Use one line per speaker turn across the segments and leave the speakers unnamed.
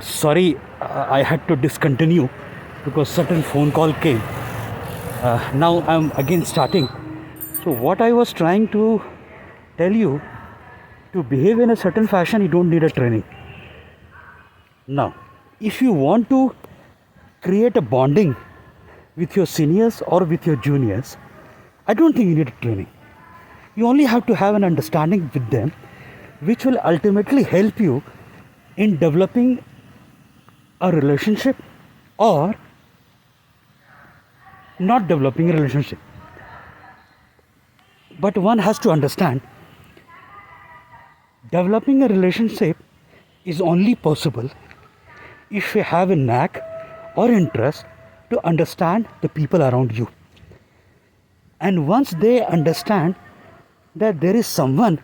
Sorry, I had to discontinue because certain phone call came. Now I'm again starting. So what I was trying to tell you, to behave in a certain fashion, you don't need a training. Now, if you want to create a bonding with your seniors or with your juniors, I don't think you need a training. You only have to have an understanding with them, which will ultimately help you in developing a relationship or not developing a relationship. But one has to understand developing a relationship is only possible if you have a knack or interest to understand the people around you. And once they understand that there is someone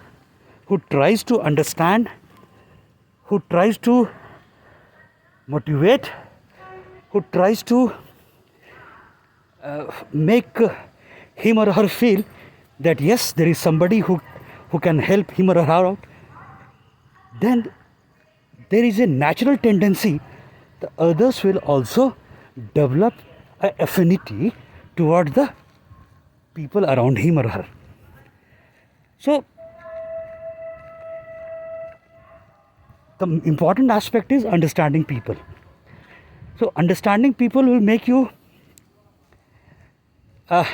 who tries to understand, who tries to motivate, who tries to make him or her feel that yes, there is somebody who can help him or her out, then there is a natural tendency the others will also develop an affinity toward the people around him or her. So the important aspect is understanding people. So understanding people will make you a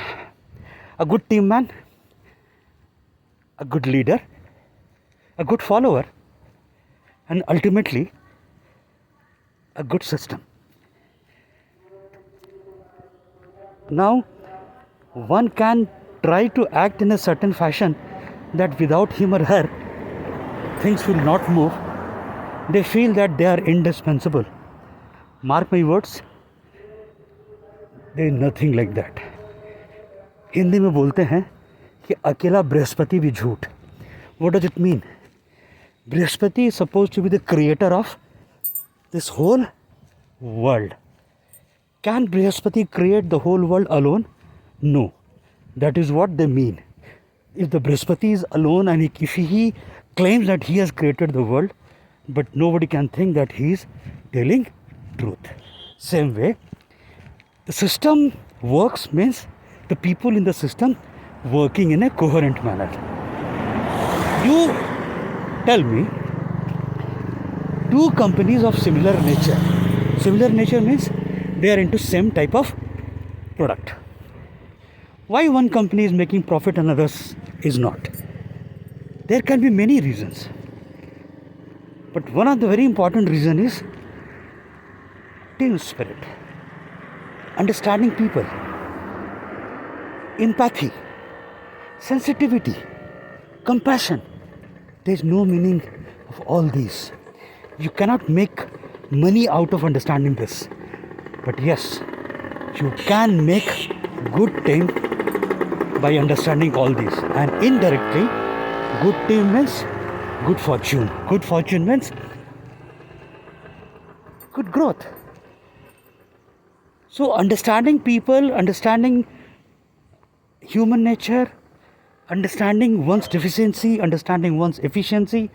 good team man, a good leader, a good follower, and ultimately a good system. Now, one can try to act in a certain fashion that without him or her, things will not move. They feel that they are indispensable. Mark my words, there is nothing like that. Hindi में बोलते हैं कि अकेला बृहस्पति भी झूठ. What does it mean? Brihaspati is supposed to be the creator of this whole world. Can Brihaspati create the whole world alone? No. That is what they mean. If the Brihaspati is alone and if he claims that he has created the world, but nobody can think that he is telling truth. Same way, the system works means the people in the system working in a coherent manner. You tell me two companies of similar nature. Similar nature means they are into same type of product. Why one company is making profit and others is not? There can be many reasons. But one of the very important reason is team spirit, understanding people, empathy, sensitivity, compassion. There is no meaning of all these. You cannot make money out of understanding this. But yes, you can make good team by understanding all these. And indirectly, good team means good fortune. Good fortune means good growth. So understanding people, understanding human nature, understanding one's deficiency, understanding one's efficiency,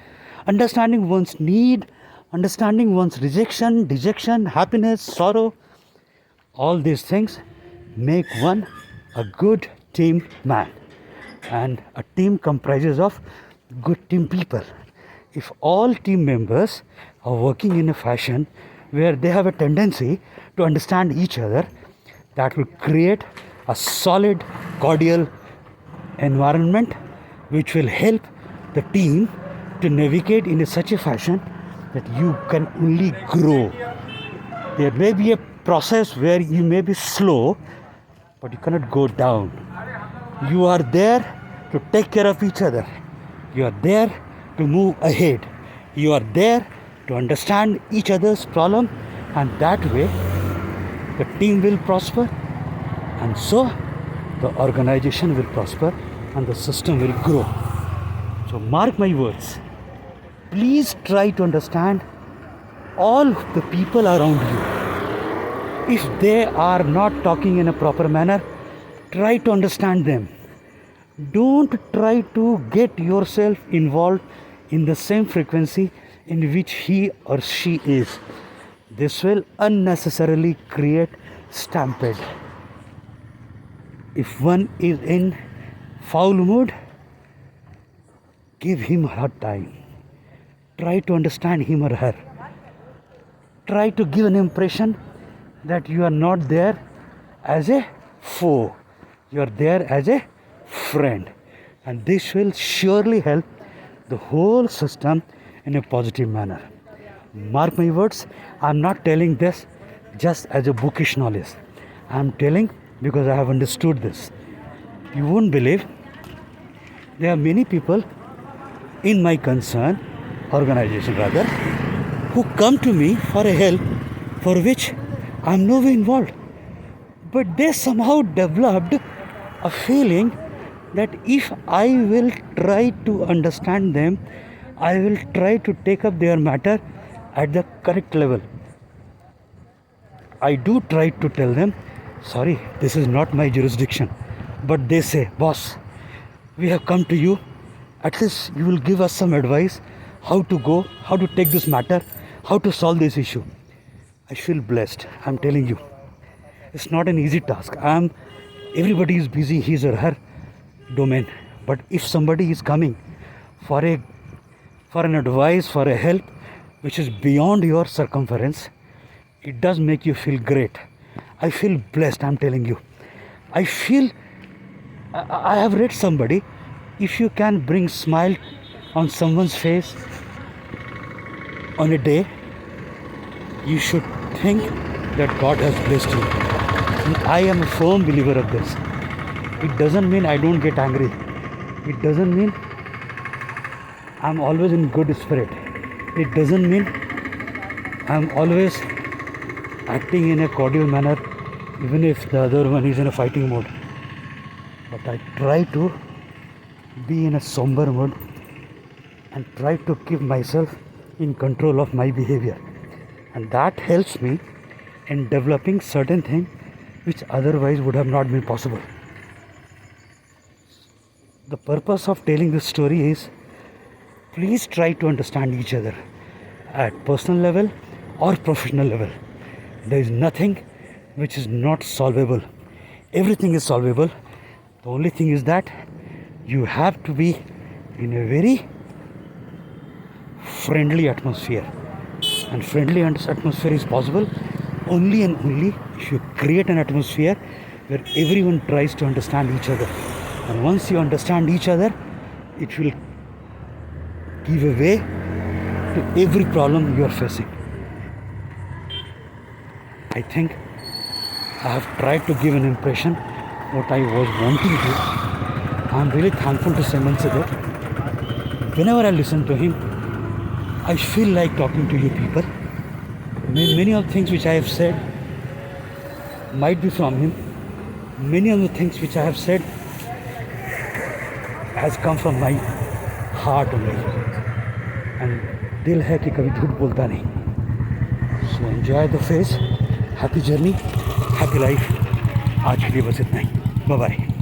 understanding one's need, understanding one's rejection, dejection, happiness, sorrow, all these things make one a good team man. And a team comprises of good team people. If all team members are working in a fashion where they have a tendency to understand each other, that will create a solid, cordial environment which will help the team to navigate in such a fashion that you can only grow. There may be a process where you may be slow, but you cannot go down. You are there to take care of each other. You are there to move ahead. You are there to understand each other's problem, and that way the team will prosper, and so the organization will prosper and the system will grow. So mark my words, please try to understand all the people around you. If they are not talking in a proper manner, try to understand them. Don't try to get yourself involved in the same frequency in which he or she is. This will unnecessarily create stampede. If one is in foul mood, give him her time. Try to understand him or her. Try to give an impression that you are not there as a foe, you are there as a friend, and this will surely help the whole system in a positive manner. Mark my words, I am not telling this just as a bookish knowledge. I am telling because I have understood this. You won't believe, there are many people in my organization rather, who come to me for a help for which I am no way involved. But they somehow developed a feeling that if I will try to understand them, I will try to take up their matter at the correct level. I do try to tell them, sorry, this is not my jurisdiction. But they say, boss, we have come to you. At least you will give us some advice how to go, how to take this matter, how to solve this issue. I feel blessed, I'm telling you. It's not an easy task. Everybody is busy his or her domain. But if somebody is coming for an advice, for a help which is beyond your circumference, it does make you feel great. I feel blessed, I'm telling you. I have read somebody, if you can bring smile on someone's face on a day, you should think that God has blessed you. And I am a firm believer of this. It doesn't mean I don't get angry. It doesn't mean I'm always in good spirit. It doesn't mean I'm always acting in a cordial manner, even if the other one is in a fighting mode. But I try to be in a somber mood and try to keep myself in control of my behavior. And that helps me in developing certain things which otherwise would have not been possible. The purpose of telling this story is, please try to understand each other at personal level or professional level. There is nothing which is not solvable. Everything is solvable. The only thing is that you have to be in a very friendly atmosphere. And friendly atmosphere is possible only and only if you create an atmosphere where everyone tries to understand each other. And once you understand each other, it will give a way to every problem you are facing. I think I have tried to give an impression what I was wanting to. I am really thankful to Simon Siddharth. Whenever I listen to him, I feel like talking to you people. Many of the things which I have said might be from him. Many of the things which I have said has come from my heart only. And दिल है कि कभी झूठ बोलता नहीं. So enjoy the phase. Happy journey, happy life. आज के लिए बस इतना ही. Bye bye.